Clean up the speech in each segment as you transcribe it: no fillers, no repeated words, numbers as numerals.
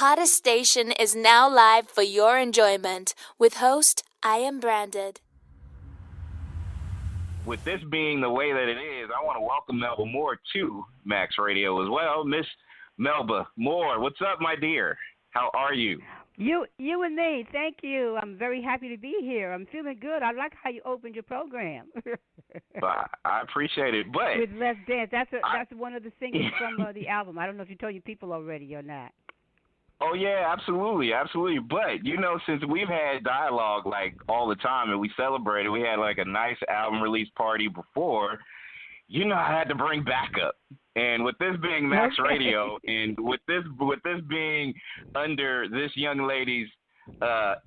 hottest station is now live for your enjoyment with host Iambranded. With this being the way that it is, I want to welcome Melba Moore to Max Radio as well. Miss Melba Moore, what's up, my dear? How are you? You and me, thank you. I'm very happy to be here. I'm feeling good. I like how you opened your program. I appreciate it, but with Let's Dance, that's one of the singles from the album. I don't know if you told your people already or not. Oh yeah, absolutely. But since we've had dialogue like all the time, and we celebrated, we had like a nice album release party before. I had to bring backup. And with this being Max Radio, and with this being under this young lady's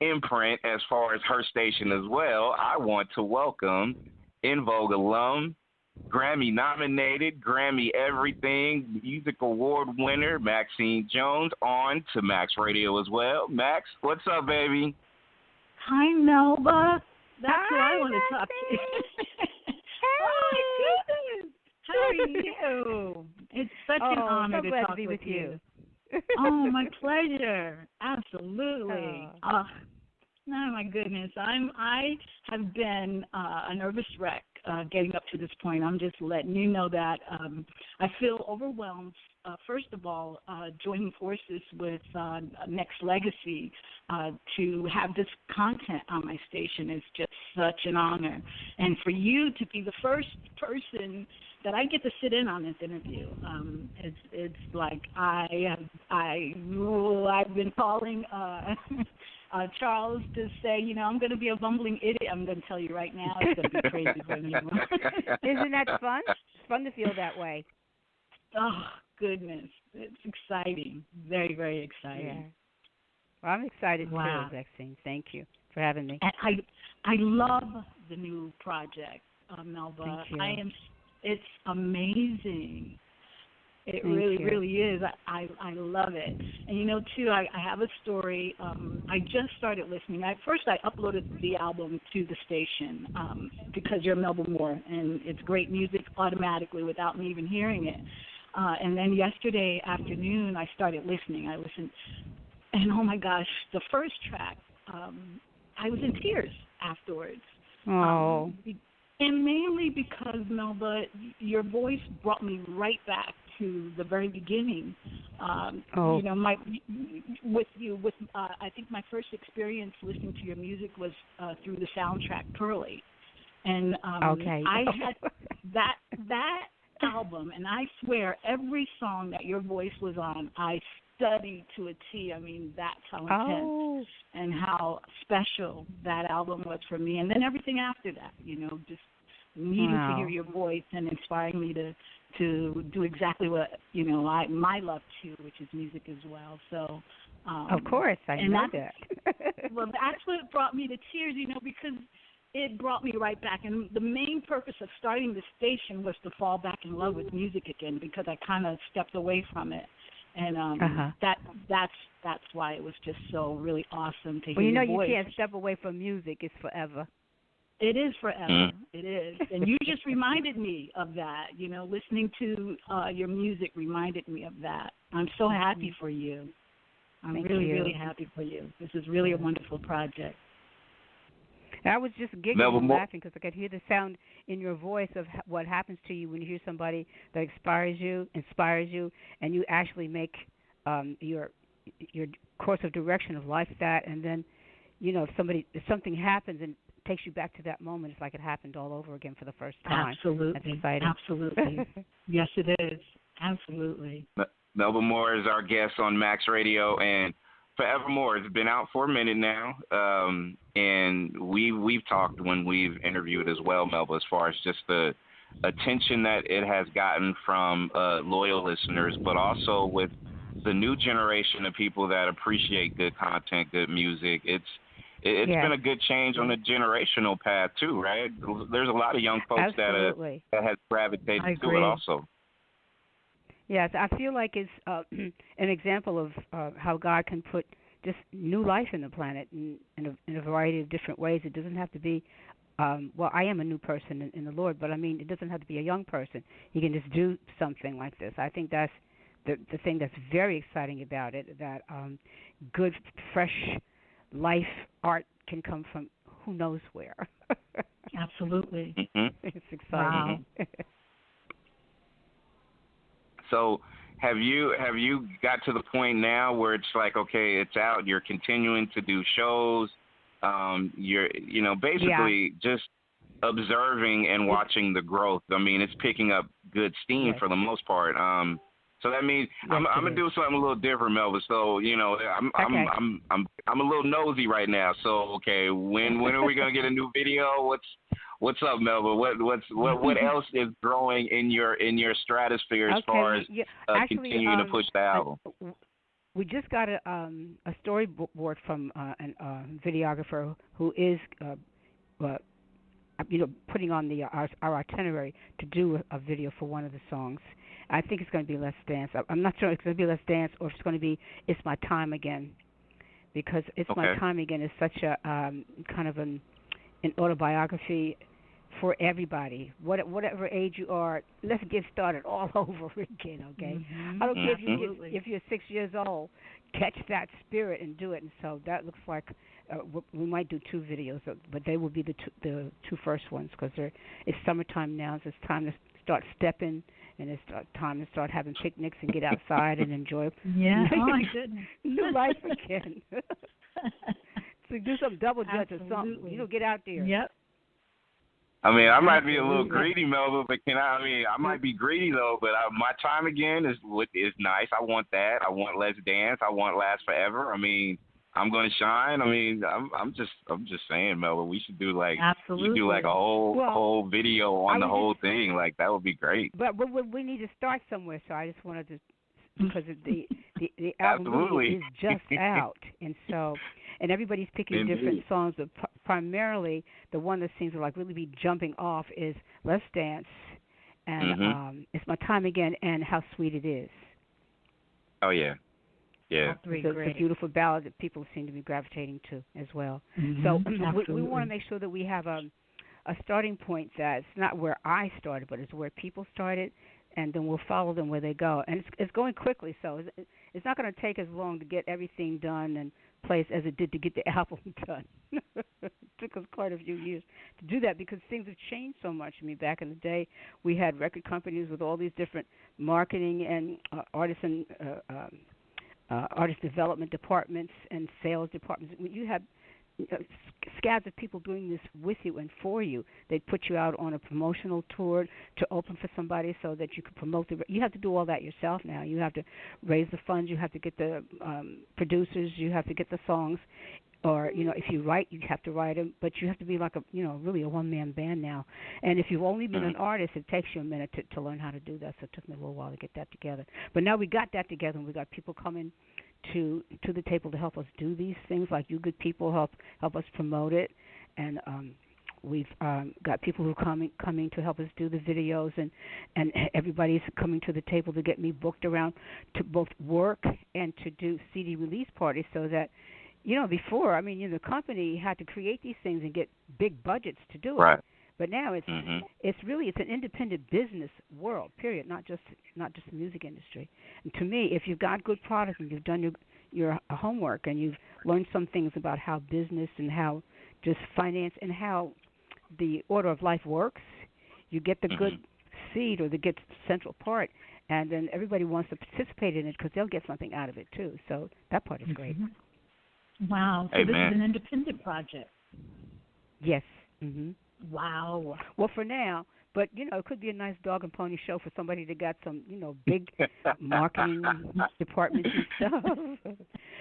imprint as far as her station as well, I want to welcome En Vogue alum, Grammy-nominated, Grammy everything, Music Award winner, Maxine Jones, on to Max Radio as well. Max, what's up, baby? Hi, Melba. That's who I want to talk to. Oh, my goodness. How are you? It's such an honor to talk with you. Oh, my pleasure. Absolutely. Oh, my goodness. I have been a nervous wreck getting up to this point. I'm just letting you know that I feel overwhelmed. First of all, joining forces with Nexxlegacy to have this content on my station is just such an honor. And for you to be the first person that I get to sit in on this interview, it's like I've been calling Charles to say, I'm going to be a bumbling idiot. I'm going to tell you right now, it's going to be crazy for me. Isn't that fun? It's fun to feel that way. Oh, goodness. It's exciting. Very, very exciting. Yeah. Well, I'm excited too, Maxine. Thank you for having me. And I love the new project, Melba. Thank you. It's amazing. It really is. I love it. And too, I have a story. I just started listening. First I uploaded the album to the station because you're Melba Moore, and it's great music automatically without me even hearing it. And then yesterday afternoon I started listening. I listened, and oh my gosh, the first track, I was in tears afterwards. Oh. And mainly because, Melba, your voice brought me right back to the very beginning. I think my first experience listening to your music was through the soundtrack Pearly. And I had that album, and I swear every song that your voice was on, I studied to a T. I mean, that's how intense and how special that album was for me. And then everything after that, just needing to hear your voice and inspiring me to do exactly what, my love too, which is music as well. So, of course, I know that. Well, that's what brought me to tears, because it brought me right back. And the main purpose of starting the station was to fall back in love with music again, because I kind of stepped away from it. And that's why it was just so really awesome to hear your voice. You can't step away from music. It's forever. It is forever. It is. And you just reminded me of that. Listening to your music reminded me of that. I'm so happy for you. I'm really happy for you. This is really a wonderful project. I was just giggling and laughing because I could hear the sound in your voice of what happens to you when you hear somebody that inspires you, and you actually make your course of direction of life that, and then, if something happens and takes you back to that moment, it's like it happened all over again for the first time. Absolutely. That's exciting. Absolutely. Yes, it is. Absolutely. Melba Moore is our guest on Max Radio, and Forevermore. It's been out for a minute now, and we've talked when we've interviewed as well, Melba, as far as just the attention that it has gotten from loyal listeners, but also with the new generation of people that appreciate good content, good music. It's been a good change on the generational path too, right? There's a lot of young folks that have gravitated to it also. Yes, I feel like it's an example of how God can put just new life in the planet in a variety of different ways. It doesn't have to be, I am a new person in the Lord, but I mean, it doesn't have to be a young person. He can just do something like this. I think that's the thing that's very exciting about it, that good, fresh life art can come from who knows where. Absolutely. It's exciting. Wow. So have you got to the point now where it's like, okay, it's out, you're continuing to do shows, you're basically just observing and watching the growth. I mean, it's picking up good steam for the most part. So that means I'm gonna do something a little different, Melba. So I'm a little nosy right now. So okay, when are we gonna get a new video? What's up, Melba? What else is growing in your stratosphere as far as continuing to push the album? We just got a storyboard from a videographer who is putting on our itinerary to do a video for one of the songs. I think it's going to be Let's Dance. I'm not sure if it's going to be Let's Dance or if it's going to be It's My Time Again, because It's My Time Again is such a kind of an autobiography for everybody. Whatever age you are, let's get started all over again, okay? Mm-hmm. I don't care if you're 6 years old, catch that spirit and do it. And so that looks like we might do 2 videos, but they will be the two first ones, because it's summertime now, so it's time to start stepping, and it's time to start having picnics and get outside and enjoy oh my goodness, new life again. So do some double dutch or something. Get out there. Yep. I mean, I might be a little greedy, Melba, but I might be greedy though. But My Time Again is nice. I want that. I want Let's Dance. I want Last Forever. I mean, I'm gonna shine. I mean, I'm just saying, Melba, we should do like a whole video on the whole thing. Like that would be great. But we need to start somewhere. So I just wanted to, because the album is just out, and everybody's picking different songs, but primarily the one that seems to like really be jumping off is Let's Dance, and It's My Time Again, and How Sweet It Is. Oh yeah. Yeah, it's a beautiful ballad that people seem to be gravitating to as well. Mm-hmm. So we want to make sure that we have a starting point that's not where I started, but it's where people started, and then we'll follow them where they go. And it's going quickly, so it's not going to take as long to get everything done and placed as it did to get the album done. It took us quite a few years to do that, because things have changed so much. I mean, back in the day, we had record companies with all these different marketing and artist development departments and sales departments. You have scads of people doing this with you and for you. They'd put you out on a promotional tour to open for somebody so that you could promote you have to do all that yourself now. You have to raise the funds. You have to get the producers. You have to get the songs. Or, if you write, you have to write them, but you have to be like really a one-man band now. And if you've only been an artist, it takes you a minute to learn how to do that. So it took me a little while to get that together. But now we got that together, and we got people coming to the table to help us do these things, like you good people help us promote it. And we've got people who are coming to help us do the videos, and everybody's coming to the table to get me booked around to both work and to do CD release parties, so that before, the company had to create these things and get big budgets to do it. Right. But now it's an independent business world, period, not just the music industry. And to me, if you've got good product and you've done your homework and you've learned some things about how business and how just finance and how the order of life works, you get the good seed or the good central part, and then everybody wants to participate in it because they'll get something out of it too. So that part is great. Wow. So this is an independent project. Yes. Mm-hmm. Wow. Well, for now, but it could be a nice dog and pony show for somebody that got some, big marketing departments and stuff.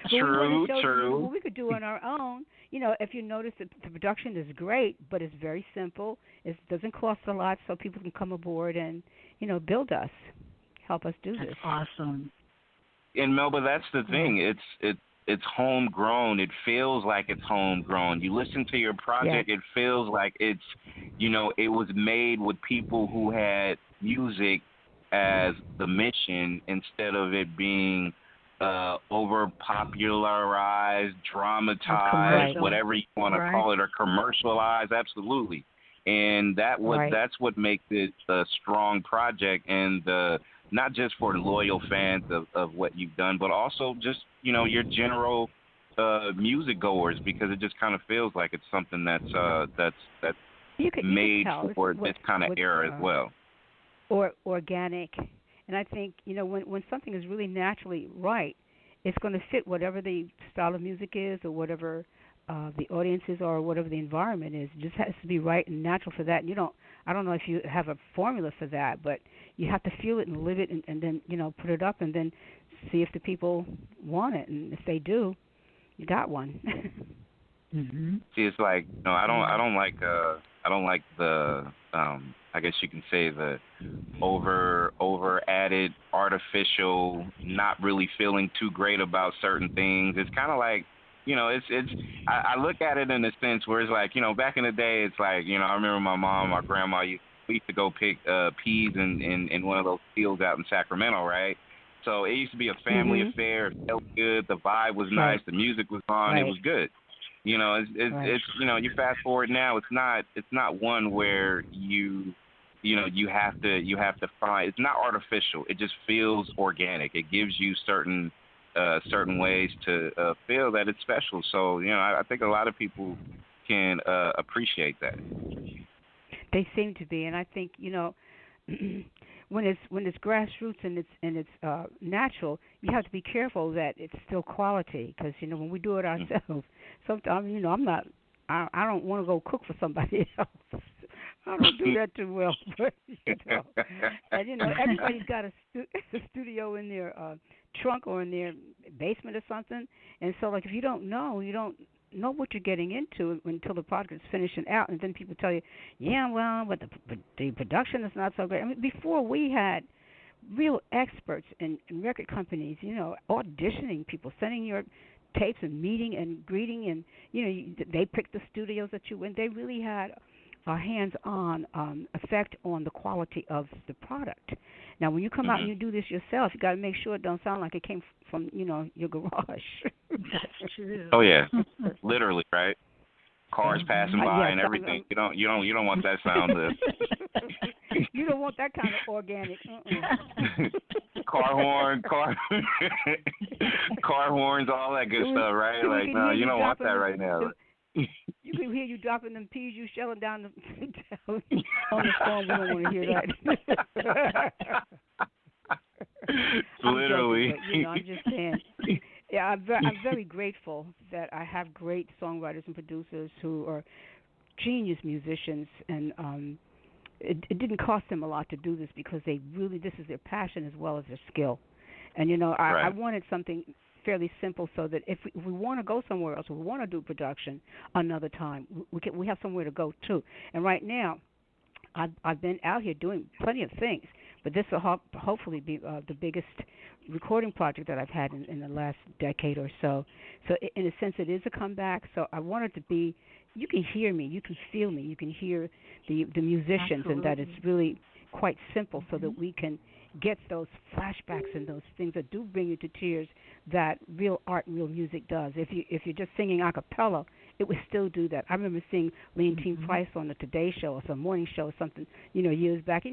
True. What we could do on our own. If you notice that the production is great, but it's very simple. It doesn't cost a lot, so people can come aboard and build us, help us do this. That's awesome. And Melba, that's the thing. It's homegrown. It feels like it's homegrown. You listen to your project, it feels like it's, it was made with people who had music as the mission instead of it being over popularized, dramatized, whatever you want to call it, or commercialized. Absolutely. And that's what makes it a strong project, and the not just for loyal fans of what you've done, but also just, your general music goers, because it just kind of feels like it's something that's made for this kind of era as well. Or organic. And I think, when something is really naturally right, it's going to fit whatever the style of music is, or whatever the audience is, or whatever the environment is. It just has to be right and natural for that. And I don't know if you have a formula for that, but you have to feel it and live it, and then put it up, and then see if the people want it, and if they do, you got one. Mm-hmm. See, it's like I don't like the I guess you can say the over added artificial, not really feeling too great about certain things. It's kind of like I look at it in a sense where it's like, back in the day, it's like, I remember my mom, my grandma we used to go pick peas in one of those fields out in Sacramento, right? So it used to be a family affair. It felt good. The vibe was nice. The music was on. It was good. It's you fast forward now. It's not one where you have to find. It's not artificial. It just feels organic. It gives you certain ways to feel that it's special. So I think a lot of people can appreciate that. They seem to be, and I think when it's grassroots and it's natural, you have to be careful that it's still quality, because when we do it ourselves, sometimes I don't want to go cook for somebody else. I don't do that too well, but and everybody's got a studio in their trunk or in their basement or something, and so like if you don't know what you're getting into until the product is finishing out, and then people tell you, yeah, well, but the production is not so great. I mean, before we had real experts in record companies, auditioning people, sending your tapes and meeting and greeting, and they picked the studios that you went. They really had a hands-on effect on the quality of the product. Now, when you come out and you do this yourself, you got to make sure it don't sound like it came from your garage. That's true. Oh yeah, literally, right? Cars passing by and everything. You don't want that sound. You don't want that kind of organic. Car horns, all that good stuff, right? Like, no, you don't want that right now. You can hear you dropping them peas you shelling down on the phone. We don't want to hear that. Literally. I'm just saying. Yeah, I'm very grateful that I have great songwriters and producers who are genius musicians, and it didn't cost them a lot to do this, because this is their passion as well as their skill. And I wanted something fairly simple, so that if we want to go somewhere else, or we want to do production another time, we have somewhere to go too. And right now, I've been out here doing plenty of things, but this will hopefully be the biggest recording project that I've had in the last decade or so. So in a sense, it is a comeback. So I want it to be, you can hear me, you can feel me, you can hear the musicians, and that it's really quite simple, so that we can get those flashbacks and those things that do bring you to tears that real art and real music does. If you're just singing a cappella, it would still do that. I remember seeing Leontine Price on the Today Show or some morning show or something, years back. They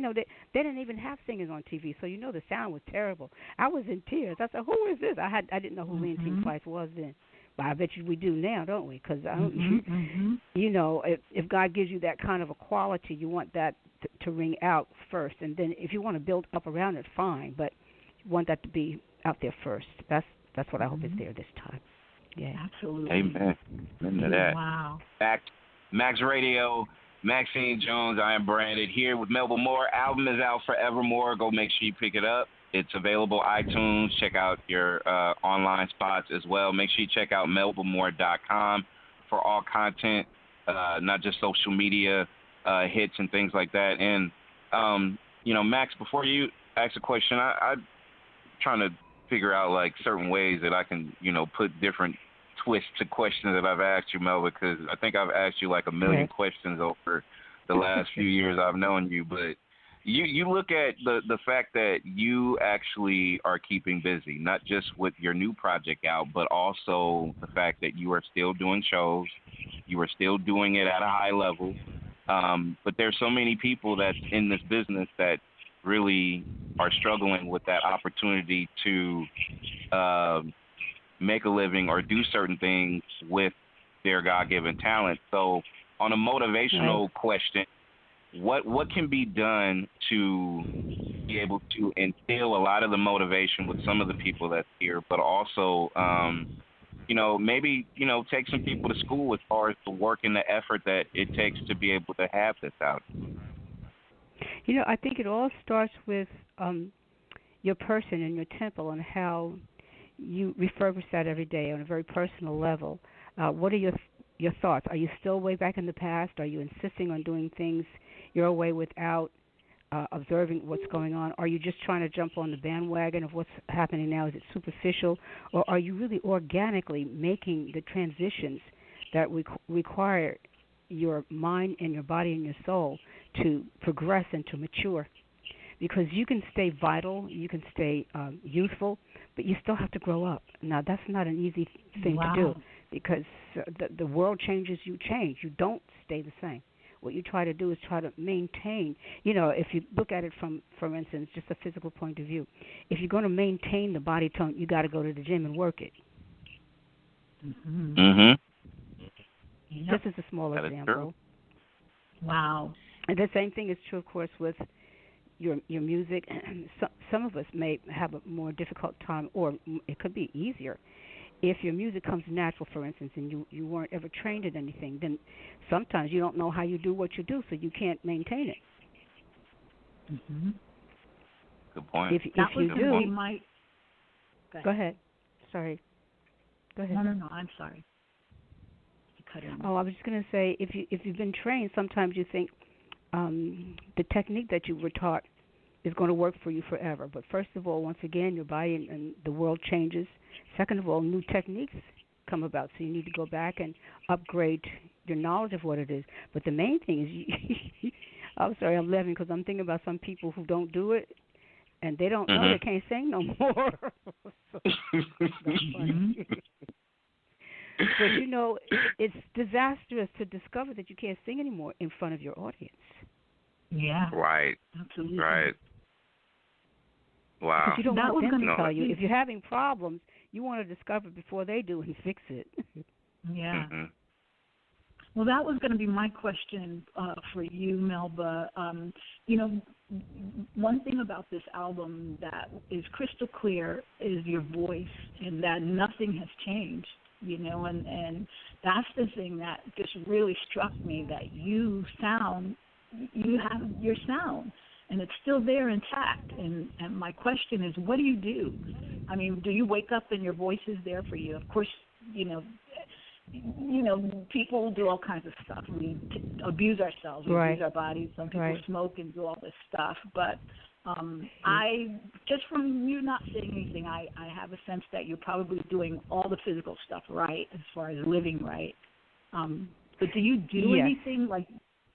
didn't even have singers on TV, so the sound was terrible. I was in tears. I said, "Who is this?" I didn't know who Leontine Price was then. But I bet you we do now, don't we? Because if God gives you that kind of a quality, you want that to ring out first, and then if you want to build up around it, fine. But you want that to be out there first. That's what I hope is there this time. Yeah, absolutely. Amen. Into that. Wow. Max Radio, Maxine Jones. I am Branded here with Melba Moore. Album is out Forevermore. Go make sure you pick it up. It's available iTunes. Check out your online spots as well. Make sure you check out melbamore.com for all content, not just social media hits and things like that. And Max, before you ask a question, I'm trying to figure out like certain ways that I can put different twists to questions that I've asked you, Melba, because I think I've asked you like a million questions over the last few years I've known you. But you look at the fact that you actually are keeping busy, not just with your new project out, but also the fact that you are still doing shows, you are still doing it at a high level. But there's so many people that's in this business that really are struggling with that opportunity to make a living or do certain things with their God-given talent. So on a motivational question, what can be done to be able to instill a lot of the motivation with some of the people that's here, but also, maybe, take some people to school as far as the work and the effort that it takes to be able to have this out? I think it all starts with your person and your temple and how you refurbish that every day on a very personal level. What are your thoughts? Are you still way back in the past? Are you insisting on doing things your way without observing what's going on? Are you just trying to jump on the bandwagon of what's happening now? Is it superficial? Or are you really organically making the transitions that require your mind and your body and your soul to progress and to mature? Because you can stay vital, you can stay youthful, but you still have to grow up. Now, that's not an easy thing to do because the world changes, you change. You don't stay the same. What you try to do is try to maintain. If you look at it from, for instance, just a physical point of view, if you're going to maintain the body tone, you got to go to the gym and work it. Mm-hmm. This is a small example. Wow. And the same thing is true, of course, with your music. Some of us may have a more difficult time, or it could be easier. If your music comes natural, for instance, and you weren't ever trained in anything, then sometimes you don't know how you do what you do, so you can't maintain it. Mm-hmm. Good point. If you do, go ahead. Sorry. Go ahead. No, I'm sorry. Oh, I was just going to say, if you've been trained, sometimes you think the technique that you were taught is going to work for you forever. But first of all, once again, your body and the world changes. Second of all, new techniques come about, so you need to go back and upgrade your knowledge of what it is. But the main thing is, I'm sorry, I'm laughing because I'm thinking about some people who don't do it, and they don't know they can't sing no more. So, that's funny. But, it's disastrous to discover that you can't sing anymore in front of your audience. Yeah. Right. Absolutely. Right. Wow. Because you don't want them to tell you. If you're having problems, you want to discover before they do and fix it. Yeah. Mm-hmm. Well, that was going to be my question for you, Melba. One thing about this album that is crystal clear is your voice, and that nothing has changed. And that's the thing that just really struck me, that you have your sound, and it's still there intact. And my question is, what do you do? I mean, do you wake up and your voice is there for you? Of course, people do all kinds of stuff. We abuse ourselves, we abuse our bodies. Some people smoke and do all this stuff. But I, just from you not saying anything, I have a sense that you're probably doing all the physical stuff right, as far as living right. But do you do anything like?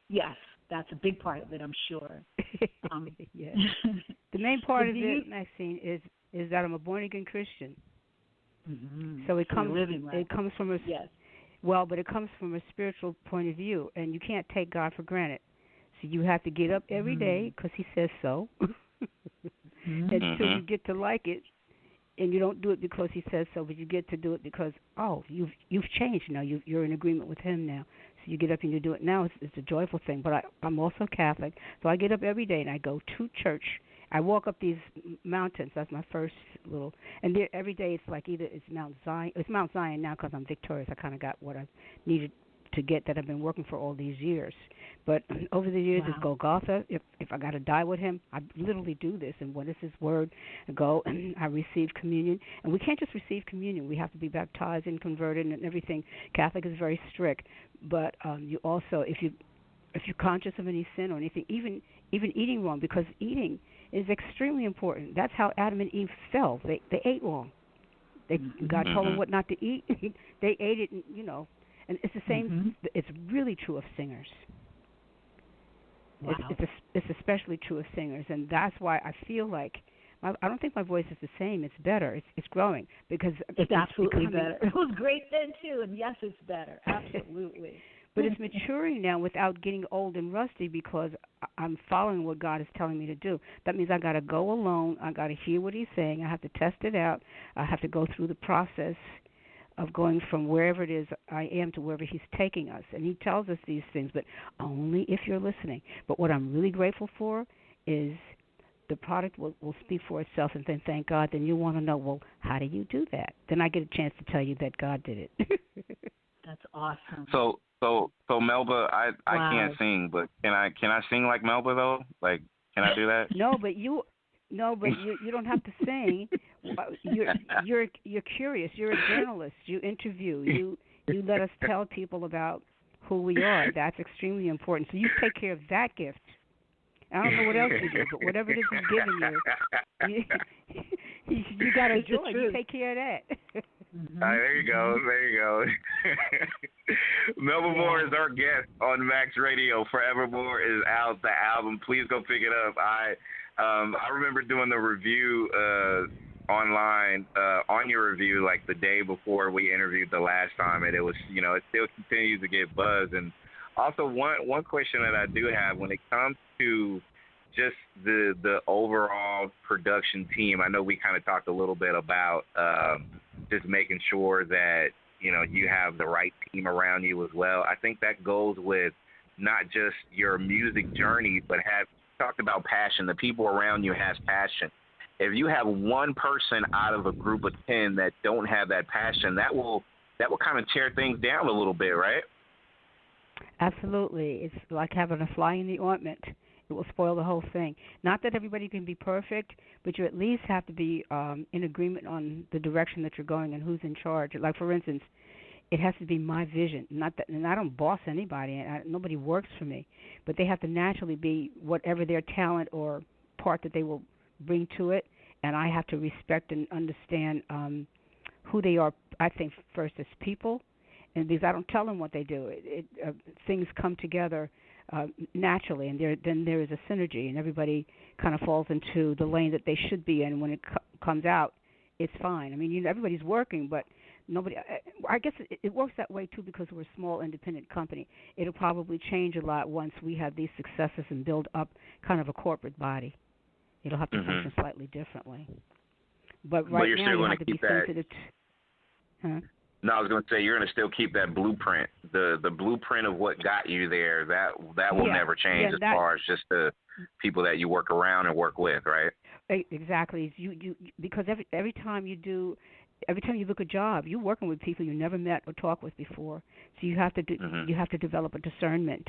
Yes, that's a big part of it, I'm sure. Yes. The main part of it, Maxine, is that I'm a born again Christian. Mm-hmm. So it comes. Living right. It comes from a but it comes from a spiritual point of view, and you can't take God for granted. So you have to get up every day because He says so, until you get to like it, and you don't do it because He says so, but you get to do it because you've changed now. You're in agreement with Him now. So you get up and you do it now. It's a joyful thing. But I'm also Catholic, so I get up every day and I go to church. I walk up these mountains. That's my first little. And there, every day it's like either it's Mount Zion. It's Mount Zion now because I'm victorious. I kind of got what I needed to get that I've been working for all these years. But over the years, it's Golgotha. If I got to die with Him, I literally do this. And what is His word? I go and I receive communion. And we can't just receive communion. We have to be baptized and converted and everything. Catholic is very strict. But you also, if you're conscious of any sin or anything, even eating wrong, because eating is extremely important. That's how Adam and Eve fell. They ate wrong. God told them what not to eat. They ate it, and it's the same. It's really true of singers. Wow. It's especially true of singers, and that's why I feel like I don't think my voice is the same. It's better. It's growing because it's absolutely better. It was great then too, and yes, it's better. Absolutely. But it's maturing now without getting old and rusty because I'm following what God is telling me to do. That means I got to go alone. I got to hear what He's saying. I have to test it out. I have to go through the process of going from wherever it is I am to wherever He's taking us. And He tells us these things, but only if you're listening. But what I'm really grateful for is the product will speak for itself, and then thank God. Then you want to know, well, how do you do that? Then I get a chance to tell you that God did it. That's awesome. So Melba, I can't sing, but can I sing like Melba though? Like, can I do that? No, but you don't have to sing. You're curious. You're a journalist. You interview. You let us tell people about who we are. That's extremely important. So you take care of that gift. I don't know what else you do, but whatever it is He's giving you, you got to joy. You take care of that. Mm-hmm. There you go. Melba Moore is our guest on Max Radio. Forevermore is out, the album. Please go pick it up. I remember doing the review online on your review like the day before we interviewed the last time, and it was, it still continues to get buzz. And also one question that I do have when it comes to just the overall production team. I know we kind of talked a little bit about just making sure that you have the right team around you as well. I think that goes with not just your music journey, but talked about passion. The people around you has passion. If you have one person out of a group of 10 that don't have that passion, that will kind of tear things down a little bit, right? Absolutely. It's like having a fly in the ointment. It will spoil the whole thing. Not that everybody can be perfect, but you at least have to be in agreement on the direction that you're going and who's in charge. Like, for instance, it has to be my vision. Not that, and I don't boss anybody. Nobody works for me. But they have to naturally be whatever their talent or part that they will bring to it. And I have to respect and understand who they are, I think, first as people. And because I don't tell them what they do, things come together naturally, and then there is a synergy, and everybody kind of falls into the lane that they should be in. When it comes out, it's fine. I mean, everybody's working, but nobody. I guess it works that way too because we're a small independent company. It'll probably change a lot once we have these successes and build up kind of a corporate body. It'll have to function slightly differently. But right now, you have to be sensitive. No, I was going to say you're going to still keep that blueprint, the blueprint of what got you there. That will never change as far as just the people that you work around and work with, right? Exactly. You because every time you look at a job, you're working with people you never met or talked with before. So you have to you have to develop a discernment,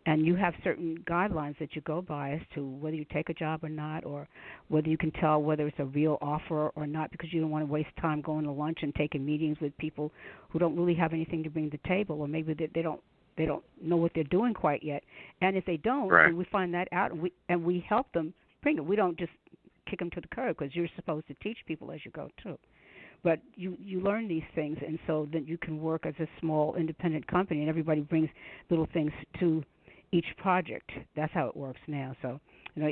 and you have certain guidelines that you go by as to whether you take a job or not, or whether you can tell whether it's a real offer or not, because you don't want to waste time going to lunch and taking meetings with people who don't really have anything to bring to the table, or maybe they don't know what they're doing quite yet. And if they don't, then we find that out, and we help them bring it. We don't just kick them to the curb, because you're supposed to teach people as you go too. But you learn these things, and so then you can work as a small independent company, and everybody brings little things to each project. That's how it works now. So,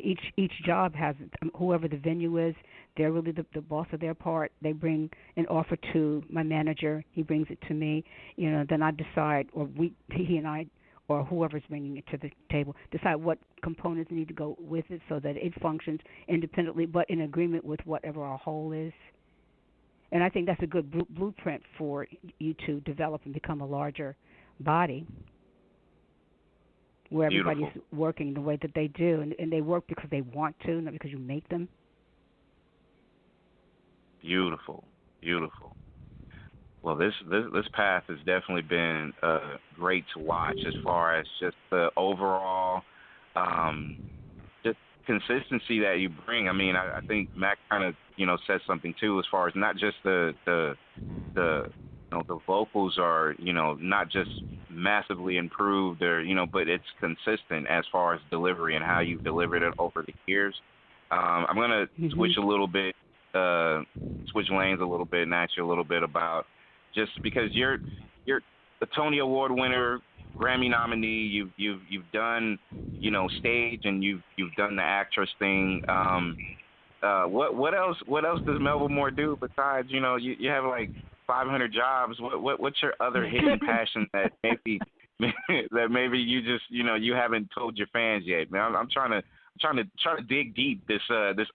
each job has whoever the venue is. They're really the boss of their part. They bring an offer to my manager. He brings it to me. Then I decide, or he and I, or whoever's bringing it to the table, decide what components need to go with it so that it functions independently, but in agreement with whatever our whole is. And I think that's a good blueprint for you to develop and become a larger body, where everybody's working the way that they do, and they work because they want to, not because you make them. Beautiful. Well, this path has definitely been great to watch as far as just the overall just consistency that you bring. I mean, I think Mac kind of says something too, as far as not just the vocals are not just massively improved, or but it's consistent as far as delivery and how you've delivered it over the years. I'm gonna switch a little bit, switch lanes a little bit, and ask you a little bit about, just because you're a Tony Award winner, Grammy nominee. You've done stage, and you've done the actress thing. What else does Melba Moore do besides you have like 500 jobs? What's your other hidden passion that maybe that maybe you just you haven't told your fans yet, man. I'm trying to dig deep this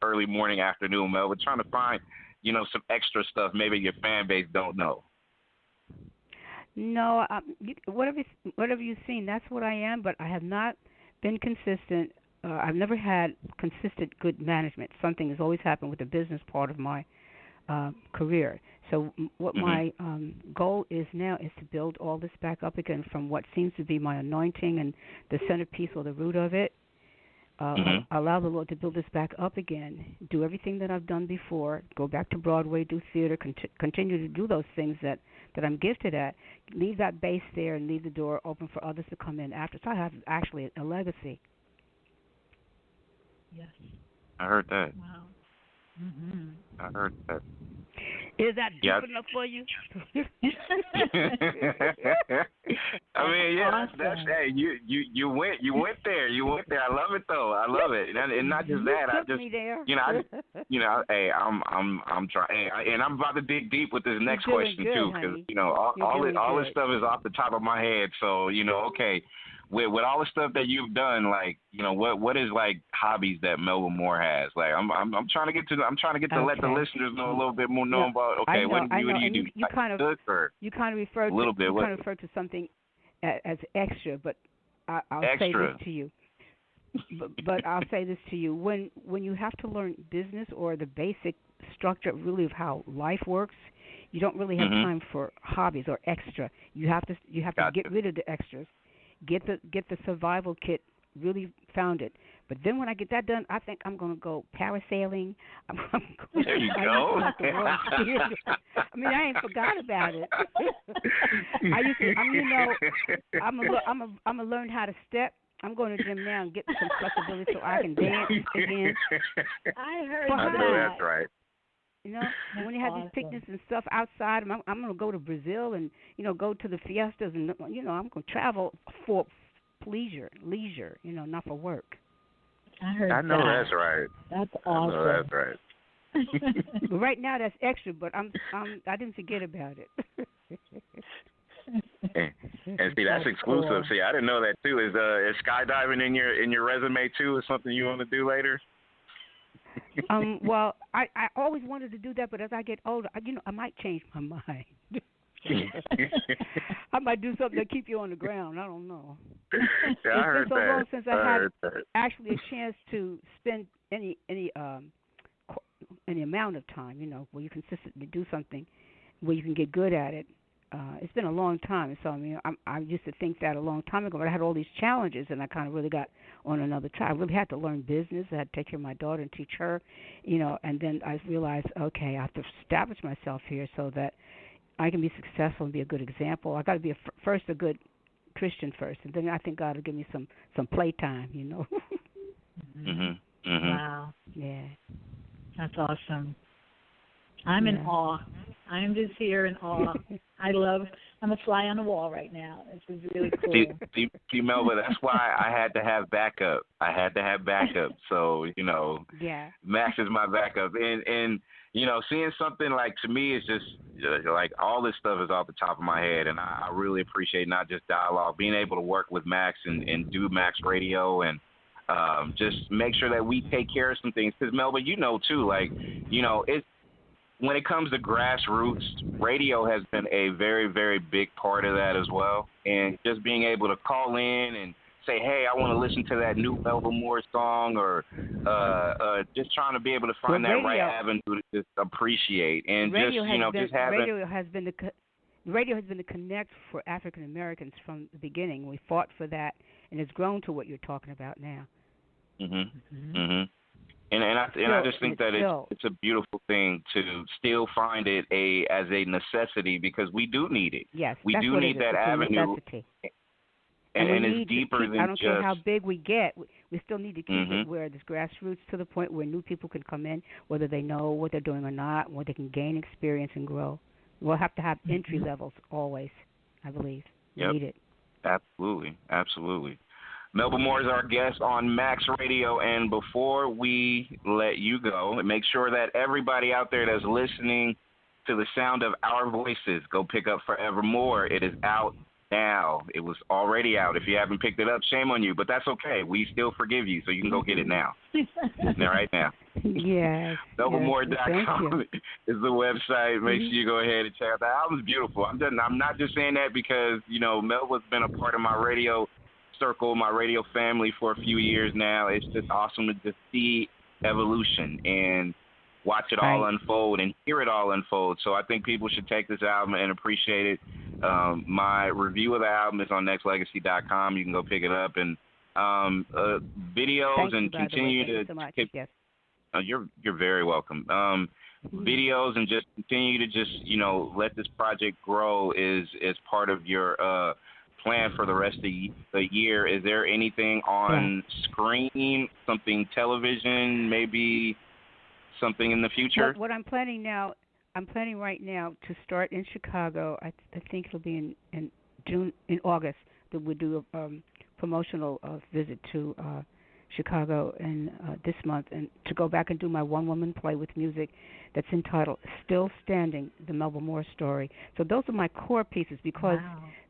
early morning afternoon, Melba, trying to find some extra stuff maybe your fan base don't know. No, whatever you've seen, that's what I am. But I have not been consistent. I've never had consistent good management. Something has always happened with the business part of my career. So what my goal is now is to build all this back up again from what seems to be my anointing and the centerpiece or the root of it. Allow the Lord to build this back up again. Do everything that I've done before. Go back to Broadway, do theater, continue to do those things that I'm gifted at. Leave that base there and leave the door open for others to come in after. So I have actually a legacy. Yes. I heard that. Wow. I heard that. Is that deep enough for you? I mean, yeah, awesome. that's hey, you went there. You went there. I love it though. I love it, and not just that. I just me there. hey, I'm trying, and I'm about to dig deep with this next You're question good, too, because all this stuff is off the top of my head. So okay. With all the stuff that you've done, like what is like hobbies that Melba Moore has? Like I'm trying to get to let the listeners know a little bit more about. Okay, what do you do? You kind of refer to something as extra, but I'll say this to you. But I'll say this to you: when you have to learn business or the basic structure really of how life works, you don't really have time for hobbies or extra. You have to get rid of the extras. Get the survival kit really founded. But then when I get that done, I think I'm going to go parasailing. There you go. I mean, I ain't forgot about it. I'm gonna learn how to step. I'm going to the gym now and get some flexibility so I can dance again. I heard that. I know that's right. When you have these picnics and stuff outside, I'm going to go to Brazil and, go to the fiestas and, I'm going to travel for leisure, not for work. I know that's right. That's awesome. I know that's right. But right now that's extra, but I didn't forget about it. And see, that's exclusive. Cool. See, I didn't know that too. Is skydiving in your resume too? Is something you want to do later? Well, I always wanted to do that, but as I get older, I might change my mind. I might do something to keep you on the ground. I don't know. Yeah, it's been so long since I had actually a chance to spend any amount of time, where you consistently do something, where you can get good at it. It's been a long time, so I used to think that a long time ago, but I had all these challenges, and I kind of really got on another track. I really had to learn business. I had to take care of my daughter and teach her, and then I realized, okay, I have to establish myself here so that I can be successful and be a good example. I got to be first a good Christian first, and then I think God will give me some playtime, Wow. Yeah. That's awesome. I'm in awe. I'm just here in awe. I'm a fly on the wall right now. This is really cool. See, Melba, that's why I had to have backup. So, Max is my backup. And seeing something like, to me, it's just like all this stuff is off the top of my head. And I really appreciate not just dialogue, being able to work with Max and do Max Radio and just make sure that we take care of some things. Because, Melba, too, it's, when it comes to grassroots, radio has been a very, very big part of that as well. And just being able to call in and say, hey, I want to listen to that new Melba Moore song, or just trying to be able to find that right avenue to just appreciate. And radio has been the connect for African Americans from the beginning. We fought for that, and it's grown to what you're talking about now. And I just think that it's a beautiful thing to still find it as a necessity, because we do need it. Yes, we do need that avenue. And it's deeper than I don't care how big we get, we still need to keep it where there's grassroots, to the point where new people can come in, whether they know what they're doing or not, where they can gain experience and grow. We'll have to have entry levels always, I believe. We need it. Absolutely. Melba Moore is our guest on Max Radio, and before we let you go, make sure that everybody out there that's listening to the sound of our voices, go pick up Forevermore. It is out now. It was already out. If you haven't picked it up, shame on you, but that's okay. We still forgive you, so you can go get it now. Right now. Yes. Melbamore.com is the website. Make sure you go ahead and check out. The album's beautiful. I'm not just saying that because, Melba's been a part of my radio circle, my radio family for a few years now. It's just awesome to just see evolution and watch it all unfold and hear it all unfold. So I think people should take this album and appreciate it. My review of the album is on Nexxlegacy.com. You can go pick it up, and videos and continue to. So much. Yes. You're very welcome. Videos and just continue to just let this project grow is part of your plan for the rest of the year. Is there anything on screen, something television, maybe something in the future? What I'm planning right now to start in Chicago. I think it'll be in August that we'll do a promotional visit to Chicago in this month, and to go back and do my one-woman play with music that's entitled Still Standing, the Melba Moore Story. So those are my core pieces because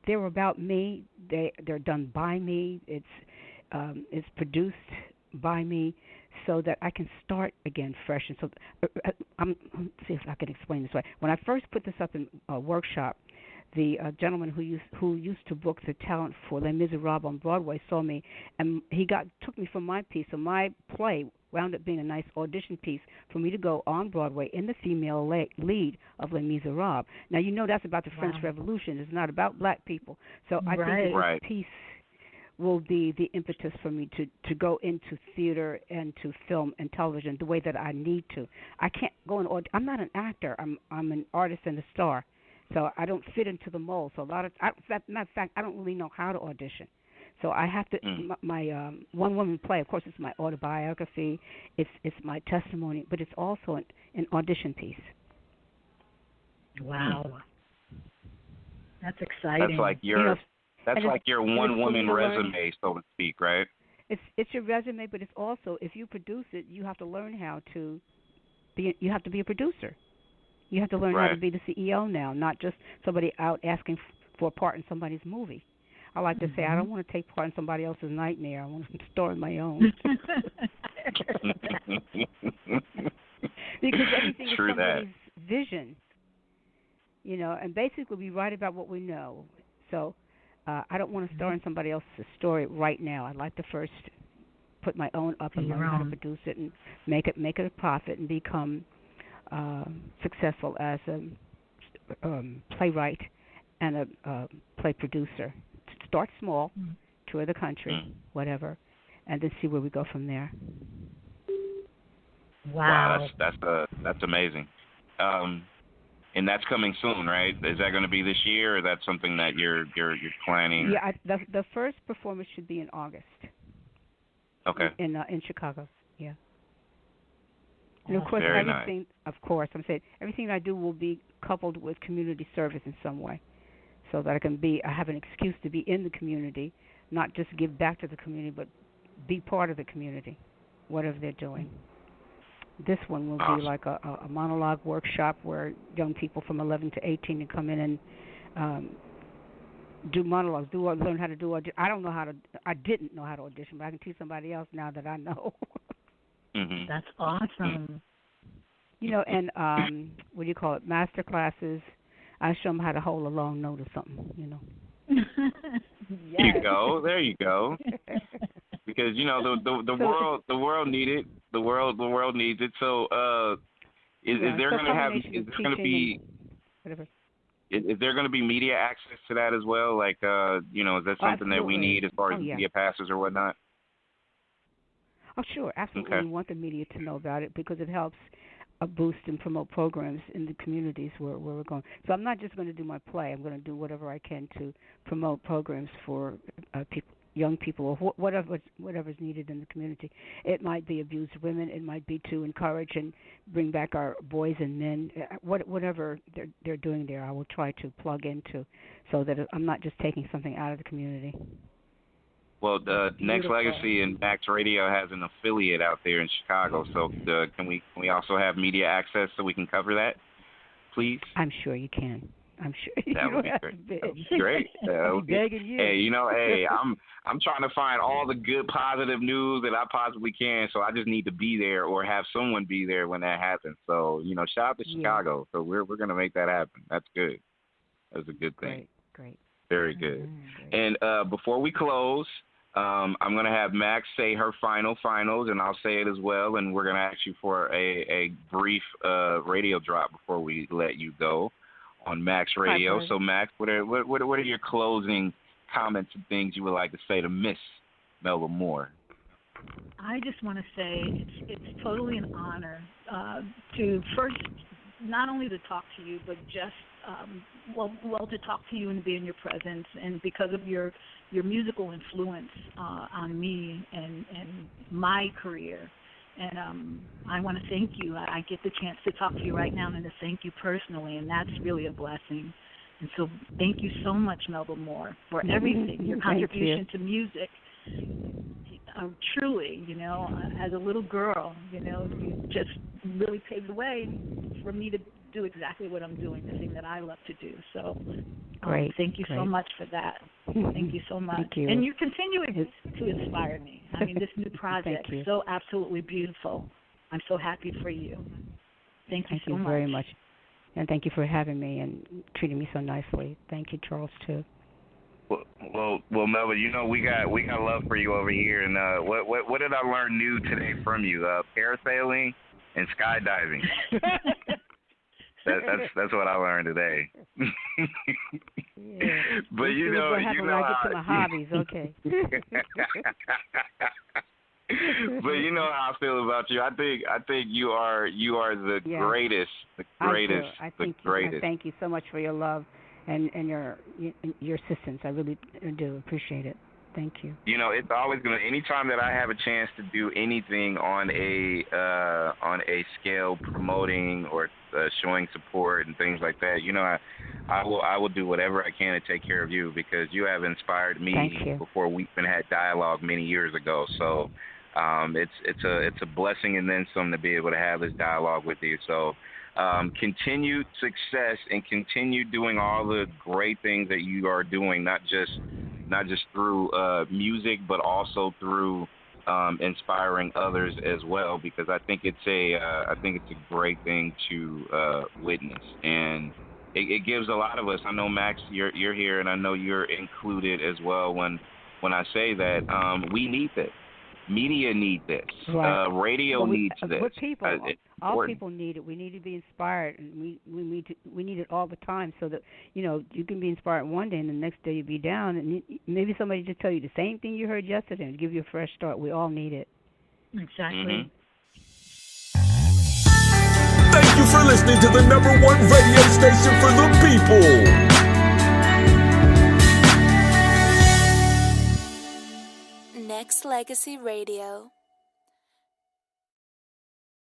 they're about me. They're done by me. It's produced by me so that I can start again fresh. And so let's see if I can explain this right. When I first put this up in a workshop, the gentleman who used to book the talent for Les Miserables on Broadway saw me, and he took me for my piece. So my play wound up being a nice audition piece for me to go on Broadway in the female lead of Les Miserables. Now that's about the French Revolution. It's not about black people. So I think this piece will be the impetus for me to go into theater and to film and television the way that I need to. I can't go and I'm not an actor. I'm an artist and a star. So I don't fit into the mold. So matter of fact, I don't really know how to audition. So I have to my one-woman play. Of course, it's my autobiography. It's my testimony, but it's also an audition piece. Wow, that's exciting. That's like your one-woman resume, so to speak, right? It's your resume, but it's also, if you produce it, you have to learn how to be. You have to be a producer. You have to learn how to be the CEO now, not just somebody out asking for a part in somebody's movie. I like to say I don't want to take part in somebody else's nightmare. I want to star in my own. Because everything is somebody's vision, and basically we write about what we know. So I don't want to star in somebody else's story right now. I'd like to first put my own up and learn how to produce it and make it a profit and become successful as a playwright and a play producer. Start small, tour the country, whatever, and then see where we go from there. Wow, that's amazing. And that's coming soon, right? Is that going to be this year, or that's something that you're planning? Yeah, the first performance should be in August. Okay. In Chicago, yeah. And of course, everything I do will be coupled with community service in some way, so that I have an excuse to be in the community, not just give back to the community, but be part of the community, whatever they're doing. This one will be like a monologue workshop where young people from 11 to 18 can come in and do monologues, learn how to do audition. I didn't know how to audition, but I can teach somebody else now that I know. Mm-hmm. That's awesome. And what do you call it? Master classes. I show them how to hold a long note or something. There you go. Because the world needs it. The world needs it. So is there going to be media access to that as well? Like is that something that we need as far as media passes or whatnot? Oh, sure, absolutely. Okay. We want the media to know about it because it helps boost and promote programs in the communities where we're going. So I'm not just going to do my play. I'm going to do whatever I can to promote programs for young people or whatever's needed in the community. It might be abused women. It might be to encourage and bring back our boys and men. Whatever they're doing there, I will try to plug into so that I'm not just taking something out of the community. Well, Nexxlegacy and Max Radio has an affiliate out there in Chicago. So can we also have media access so we can cover that, please? I'm sure you can. I'm sure That would be great. That would be great. I'm begging you. Hey, I'm trying to find all the good positive news that I possibly can. So I just need to be there or have someone be there when that happens. So shout out to Chicago. So we're gonna make that happen. That's good. That's a good thing. Great. Very good. Great. And before we close, I'm going to have Max say her finals, and I'll say it as well. And we're going to ask you for a brief radio drop before we let you go on Max Radio. So, Max, what are your closing comments and things you would like to say to Miss Melba Moore? I just want to say it's totally an honor to first not only to talk to you, but just to talk to you and to be in your presence, and because of your musical influence on me and my career. And I want to thank you. I get the chance to talk to you right now and to thank you personally, and that's really a blessing. And so thank you so much, Melba Moore, for everything, your contribution to music. Truly, as a little girl, you just really paved the way for me to do exactly what I'm doing, the thing that I love to do. So thank you so much for that. Thank you so much. Thank you. And you're continuing to inspire me. I mean, this new project is so absolutely beautiful. I'm so happy for you. Thank you so much. Thank you very much. And thank you for having me and treating me so nicely. Thank you, Charles, too. Well, Melba, we got love for you over here. And what did I learn new today from you? Parasailing and skydiving. That's what I learned today. But I get to my hobbies. Okay. But you know how I feel about you. I think you are the greatest. The greatest. I thank you so much for your love and your assistance. I really do appreciate it. Thank you. It's always going to, anytime that I have a chance to do anything on a scale promoting or showing support and things like that, I will do whatever I can to take care of you, because you have inspired me before we even had dialogue many years ago. So it's a blessing and then some to be able to have this dialogue with you. So continued success and continue doing all the great things that you are doing, not just through music, but also through inspiring others as well, because I think it's a great thing to witness, and it gives a lot of us. I know, Max, you're here, and I know you're included as well. When I say that, we need this. Media need this. Right. Radio needs this. Good people. All people need it. We need to be inspired, and we need it all the time, so that you can be inspired one day and the next day you be down, and maybe somebody just tell you the same thing you heard yesterday and give you a fresh start. We all need it. Exactly. Thank you for listening to the #1 radio station for the people. Nexxlegacy Radio.